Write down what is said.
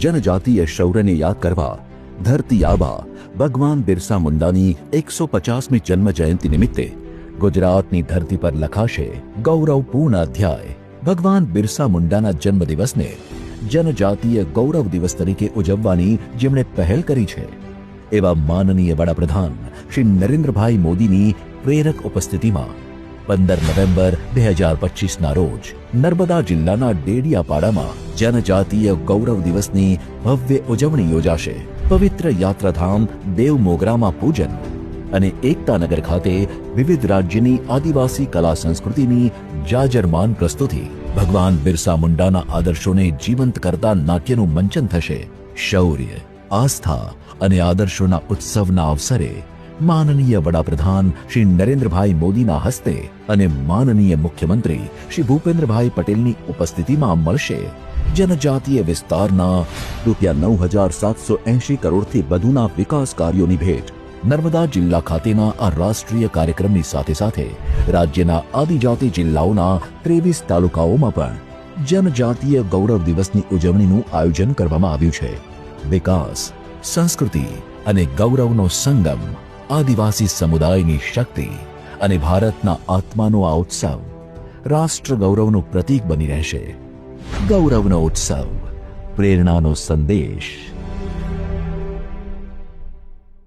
જનજાતીય શૌર્યને યાદ કરવા ધરતી આબા ભગવાન બિરસા મુંડાની 150મી જન્મ જયંતિ નિમિત્તે ગુજરાતની ધરતી પર લખાશે ગૌરવપૂર્ણ અધ્યાય। ભગવાન બિરસા મુંડાના જન્મદિવસને જનજાતીય ગૌરવ દિવસ તરીકે ઉજવવાની જેમણે પહેલ કરી છે એવા માનનીય વડાપ્રધાન શ્રી નરેન્દ્રભાઈ મોદીની પ્રેરક ઉપસ્થિતિમાં 15 નવેમ્બર 2025ના રોજ નર્મદા જિલ્લાના ડેડિયાપાડામાં જનજાતીય ગૌરવ દિવસની ભવ્ય ઉજવણી યોજાશે। પવિત્ર યાત્રાધામ દેવ મોગરામાં પૂજન અને એકતાનગર ખાતે વિવિધ રાજ્યની આદિવાસી કલા સંસ્કૃતિની જાજરમાન પ્રસ્તુતિ, ભગવાન બિરસા મુંડાના આદર્શોને જીવંત કરતા નાટ્યનું મંચન થશે। શૌર્ય, આસ્થા અને આદર્શોના ઉત્સવના અવસરે માનનીય વડાપ્રધાન શ્રી નરેન્દ્રભાઈ મોદીના હસ્તે અને માનનીય મુખ્યમંત્રી શ્રી ભૂપેન્દ્રભાઈ પટેલની ઉપસ્થિતિમાં મળશે જનજાતીય વિસ્તારના ₹9,780 કરોડથી વધુના વિકાસ કાર્યોની ભેટ। નર્મદા જિલ્લા ખાતેના આ રાષ્ટ્રીય કાર્યક્રમની સાથે સાથે રાજ્યના આદિજાતિ જિલ્લાઓના 23 તાલુકાઓમાં પણ જનજાતીય ગૌરવ દિવસની ઉજવણીનું આયોજન કરવામાં આવ્યું છે। વિકાસ, સંસ્કૃતિ અને ગૌરવનો સંગમ, આદિવાસી સમુદાયની શક્તિ અને ભારતના આત્માનો આ ઉત્સવ રાષ્ટ્ર ગૌરવનું પ્રતીક બની રહેશે। ગૌરવનો ઉત્સવ, પ્રેરણાનો સંદેશ।